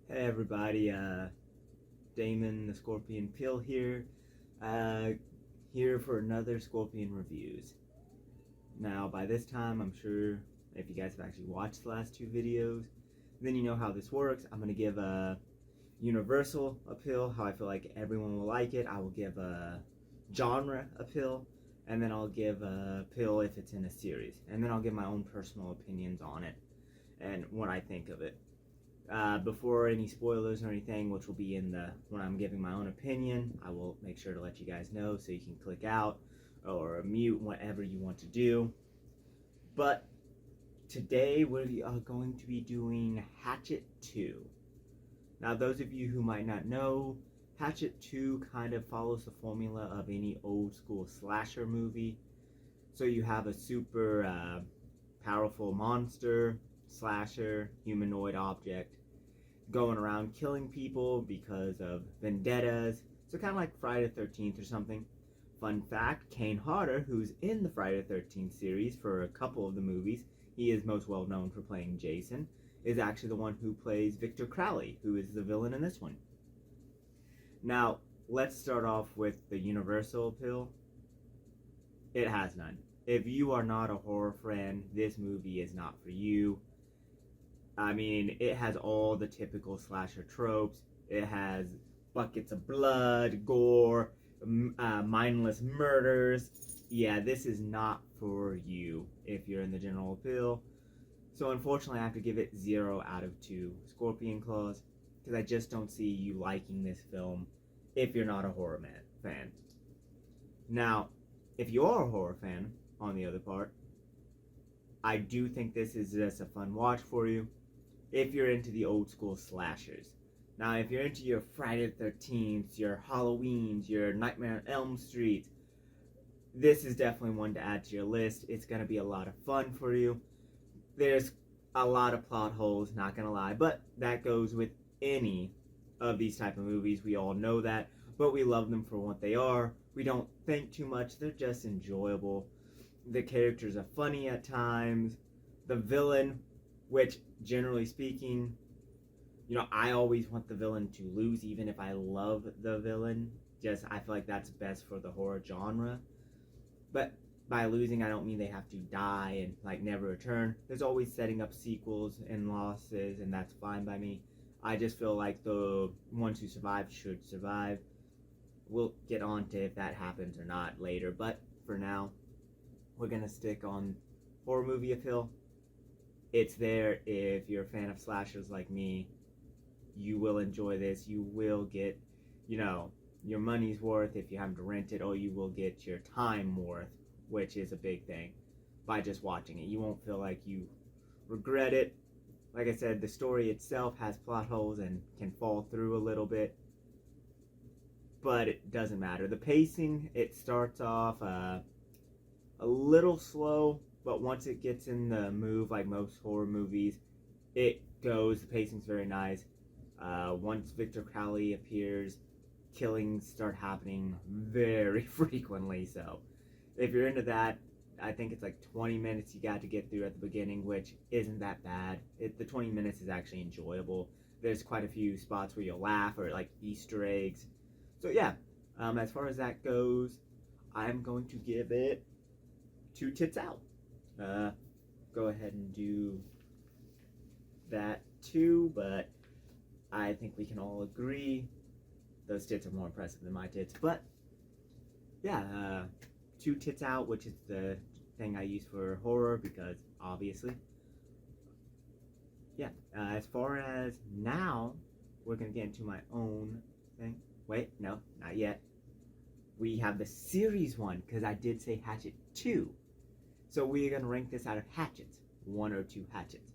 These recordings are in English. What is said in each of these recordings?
Hey everybody, Damon the Scorpion Pill here, uh, here for another Scorpion Reviews. Now, by this time, I'm sure if you guys have actually watched the last two videos, then you know how this works. I'm going to give a Universal a pill, how I feel like everyone will like it. I will give a genre a pill, and then I'll give a pill if it's in a series. And then I'll give my own personal opinions on it and what I think of it. Before any spoilers or anything, which will be in the when I'm giving my own opinion, I will make sure to let you guys know so you can click out or mute whatever you want to do. But today we are going to be doing Hatchet 2. Now, those of you who might not know, Hatchet 2 kind of follows the formula of any old school slasher movie. So you have a super powerful monster, slasher, humanoid object going around killing people because of vendettas. So kind of like Friday the 13th or something. Fun fact, Kane Hodder, who's in the Friday the 13th series for a couple of the movies, he is most well known for playing Jason, is actually the one who plays Victor Crowley, who is the villain in this one. Now, let's start off with the Universal pill. It has none. If you are not a horror fan, this movie is not for you. I mean, it has all the typical slasher tropes. It has buckets of blood, gore, mindless murders. Yeah, this is not for you if you're in the general pill. So unfortunately, I have to give it 0 out of 2 Scorpion Claws, because I just don't see you liking this film if you're not a horror fan. Now, if you are a horror fan, on the other part, I do think this is just a fun watch for you if you're into the old school slashers. Now, if you're into your Friday the 13th, your Halloweens, your Nightmare on Elm Street, this is definitely one to add to your list. It's going to be a lot of fun for you. There's a lot of plot holes, not going to lie, but that goes with any of these type of movies. We all know that, but we love them for what they are. We don't think too much. They're just enjoyable. The characters are funny at times. The villain, which generally speaking, I always want the villain to lose, even if I love the villain. Just, I feel like that's best for the horror genre. But by losing, I don't mean they have to die and never return. There's always setting up sequels and losses, and that's fine by me. I just feel like the ones who survive should survive. We'll get on to if that happens or not later, but for now, we're gonna stick on Horror Movie Appeal. It's there. If you're a fan of slashers like me, you will enjoy this. You will get, your money's worth if you have to rent it, or you will get your time worth, which is a big thing, by just watching it. You won't feel like you regret it. Like I said, the story itself has plot holes and can fall through a little bit, but it doesn't matter. The pacing, it starts off a little slow, but once it gets in the move, like most horror movies, it goes. The pacing's very nice. Once Victor Crowley appears, killings start happening very frequently. So if you're into that, I think it's like 20 minutes you got to get through at the beginning, which isn't that bad. The 20 minutes is actually enjoyable. There's quite a few spots where you'll laugh, or like Easter eggs. So yeah, as far as that goes, I'm going to give it 2 tits out. Go ahead and do that too, but I think we can all agree those tits are more impressive than my tits. But yeah, 2 tits out, which is the thing I use for horror, because obviously. Yeah, as far as now, we're gonna get into my own thing. Wait, no, not yet. We have the series one, because I did say Hatchet 2. So we're gonna rank this out of hatchets, 1 or 2 hatchets.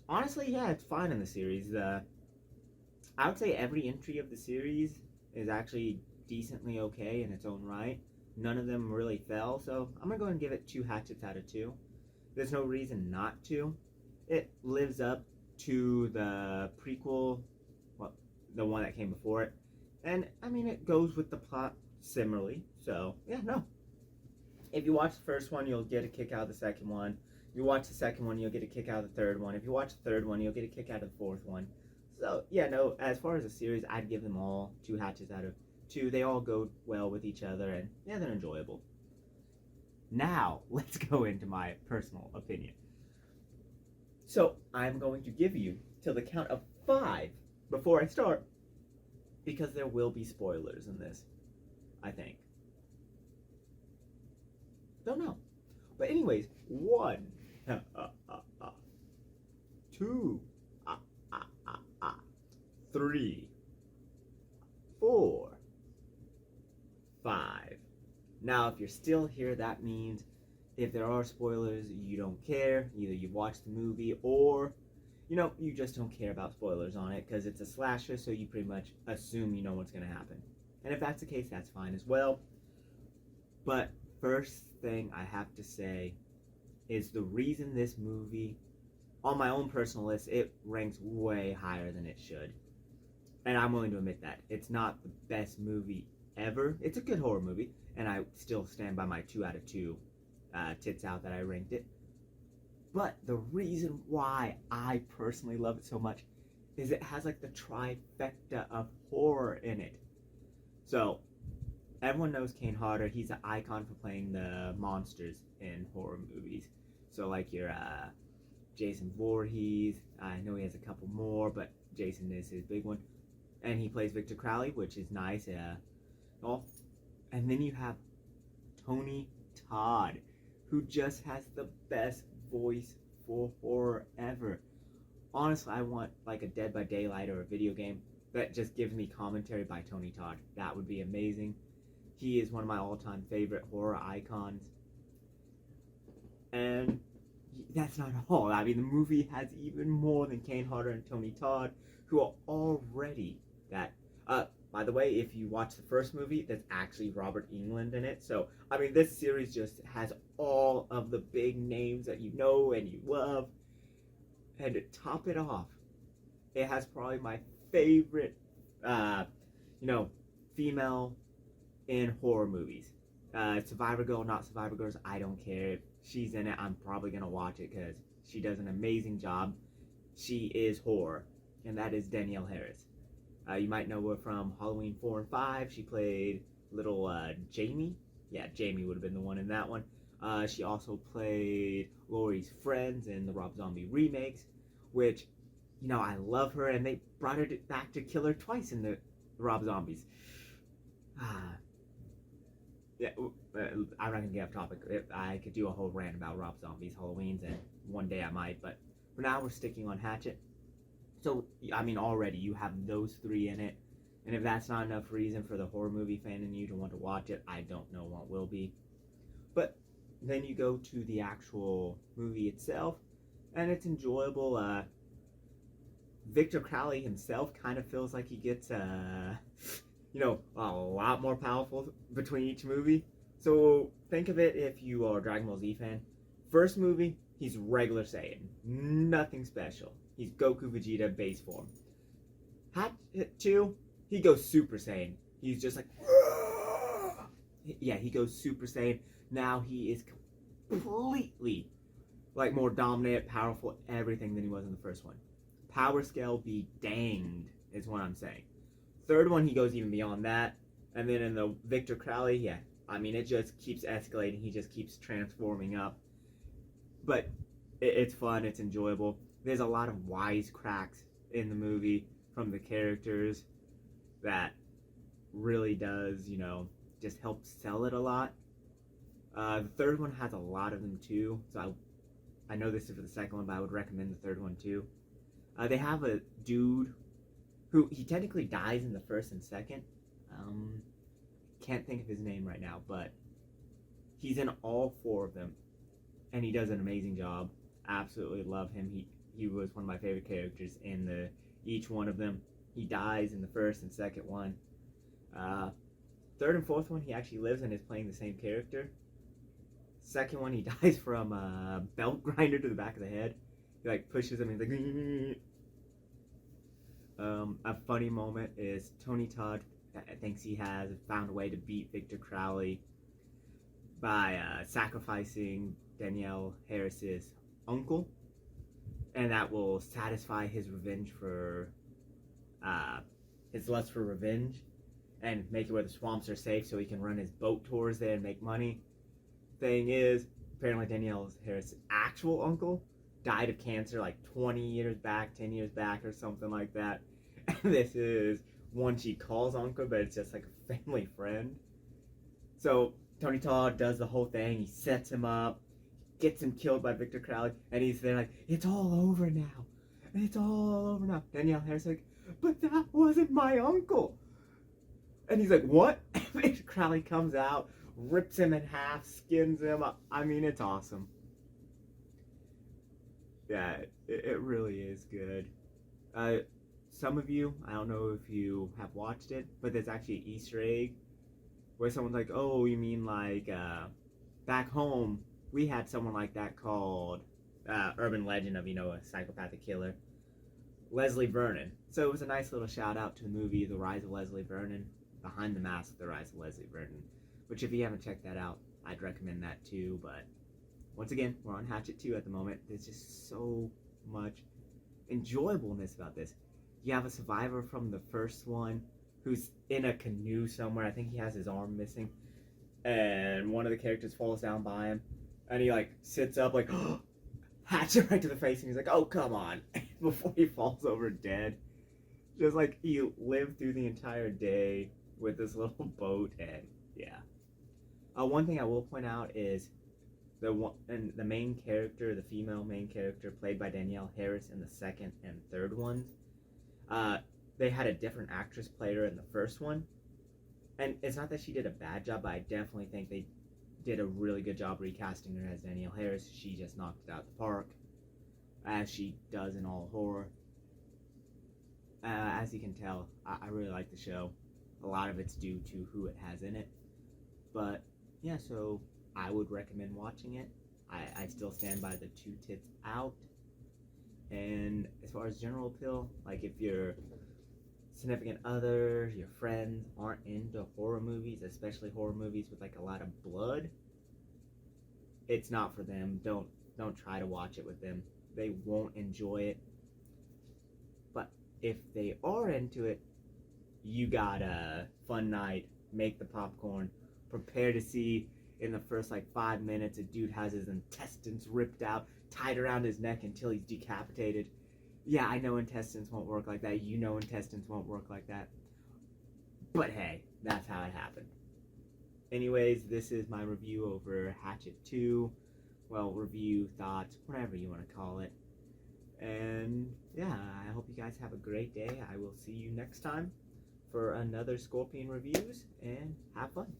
Honestly, yeah, it's fine in the series. I would say every entry of the series is actually decently okay in its own right. None of them really fell, so I'm gonna go ahead and give it 2 hatchets out of 2. There's no reason not to. It lives up to the prequel, well, the one that came before it, and I mean it goes with the plot similarly. So yeah, no. If you watch the first one, you'll get a kick out of the second one. you watch the second one, you'll get a kick out of the third one. If you watch the third one, you'll get a kick out of the fourth one. So, yeah, no, as far as a series, I'd give them all 2 hatchets out of 2. They all go well with each other, and yeah, they're enjoyable. Now, let's go into my personal opinion. So, I'm going to give you till the count of 5 before I start, because there will be spoilers in this, I think. Don't know. But anyways, 1, 2, 3, 4, 5. Now, if you're still here, that means if there are spoilers, you don't care. Either you've watched the movie or, you just don't care about spoilers on it because it's a slasher, so you pretty much assume you know what's going to happen. And if that's the case, that's fine as well. But first thing I have to say is the reason this movie, on my own personal list, it ranks way higher than it should. And I'm willing to admit that. It's not the best movie ever. It's a good horror movie, and I still stand by my 2 out of 2 tits out that I ranked it. But the reason why I personally love it so much is it has like the trifecta of horror in it. So, everyone knows Kane Hodder. He's an icon for playing the monsters in horror movies. So like your Jason Voorhees, I know he has a couple more, but Jason is his big one. And he plays Victor Crowley, which is nice. And then you have Tony Todd, who just has the best voice for horror ever. Honestly, I want like a Dead by Daylight or a video game that just gives me commentary by Tony Todd. That would be amazing. He is one of my all-time favorite horror icons. And that's not all. I mean, the movie has even more than Kane Hodder and Tony Todd, who are already that. By the way, if you watch the first movie, that's actually Robert Englund in it. So, I mean, this series just has all of the big names that you know and you love. And to top it off, it has probably my favorite, female in horror movies. Survivor Girl, not Survivor Girls, I don't care. If she's in it, I'm probably going to watch it because she does an amazing job. She is horror, and that is Danielle Harris. You might know her from Halloween 4 and 5. She played little Jamie. Yeah, Jamie would have been the one in that one. She also played Laurie's friends in the Rob Zombie remakes, which, I love her, and they brought her back to kill her twice in the Rob Zombies. Yeah, I'm not going to get off topic. I could do a whole rant about Rob Zombie's Halloweens, and one day I might, but for now we're sticking on Hatchet. So, I mean, already you have those 3 in it, and if that's not enough reason for the horror movie fan in you to want to watch it, I don't know what will be. But then you go to the actual movie itself, and it's enjoyable. Victor Crowley himself kind of feels like he gets, a lot more powerful between each movie. So think of it if you are a Dragon Ball Z fan. First movie, he's regular Saiyan. Nothing special. He's Goku Vegeta base form. Hatchet 2, he goes Super Saiyan. He's just like, yeah, he goes Super Saiyan. Now he is completely like more dominant, powerful, everything than he was in the first one. Power scale be danged is what I'm saying. Third one, he goes even beyond that. And then in the Victor Crowley, yeah, I mean, it just keeps escalating. He just keeps transforming up. But it's fun. It's enjoyable. There's a lot of wisecracks in the movie from the characters that really does, just help sell it a lot. The third one has a lot of them too. So I know this is for the second one, but I would recommend the third one too. They have a dude who, he technically dies in the first and second. Can't think of his name right now, but he's in all 4 of them, and he does an amazing job. Absolutely love him. He was one of my favorite characters in each one of them. He dies in the first and second one. Third and fourth one, he actually lives and is playing the same character. Second one, he dies from a belt grinder to the back of the head. He like pushes him and he's like, a funny moment is Tony Todd thinks he has found a way to beat Victor Crowley by sacrificing Danielle Harris's uncle, and that will satisfy his revenge for his lust for revenge, and make it where the swamps are safe so he can run his boat tours there and make money. Thing is, apparently Danielle Harris' actual uncle died of cancer like 20 years back, 10 years back, or something like that. And this is one she calls uncle, but it's just like a family friend. So Tony Todd does the whole thing. He sets him up, gets him killed by Victor Crowley, and he's there like, it's all over now. It's all over now. Danielle Harris like, but that wasn't my uncle. And he's like, what? Victor Crowley comes out, rips him in half, skins him. I mean, it's awesome. Yeah, it really is good. Some of you, I don't know if you have watched it, but there's actually an Easter egg where someone's like, oh, you mean like back home, we had someone like that called urban legend of, a psychopathic killer, Leslie Vernon. So it was a nice little shout out to the movie The Rise of Leslie Vernon, Behind the Mask, The Rise of Leslie Vernon, which if you haven't checked that out, I'd recommend that too. But once again, we're on Hatchet 2 at the moment. There's just so much enjoyableness about this. You have a survivor from the first one who's in a canoe somewhere. I think he has his arm missing. And one of the characters falls down by him. And he like sits up like, Hatchet right to the face. And he's like, oh, come on. Before he falls over dead. Just like he lived through the entire day with this little boat. And yeah. One thing I will point out is the main character, the female main character played by Danielle Harris in the second and third ones, they had a different actress play her in the first one. And it's not that she did a bad job, but I definitely think they did a really good job recasting her as Danielle Harris. She just knocked it out of the park, as she does in all horror. As you can tell, I really like the show. A lot of it's due to who it has in it. But yeah, so I would recommend watching it. I still stand by the 2 tits out. And as far as general appeal, like if your significant other, your friends aren't into horror movies, especially horror movies with like a lot of blood, it's not for them. Don't try to watch it with them. They won't enjoy it. But if they are into it, you got a fun night, make the popcorn, prepare to see in the first like 5 minutes a dude has his intestines ripped out, tied around his neck until he's decapitated. Yeah, I know intestines won't work like that. You know intestines won't work like that. But hey, that's how it happened. Anyways, this is my review over Hatchet 2. Well, review, thoughts, whatever you want to call it. And yeah, I hope you guys have a great day. I will see you next time for another Scorpion reviews, and have fun.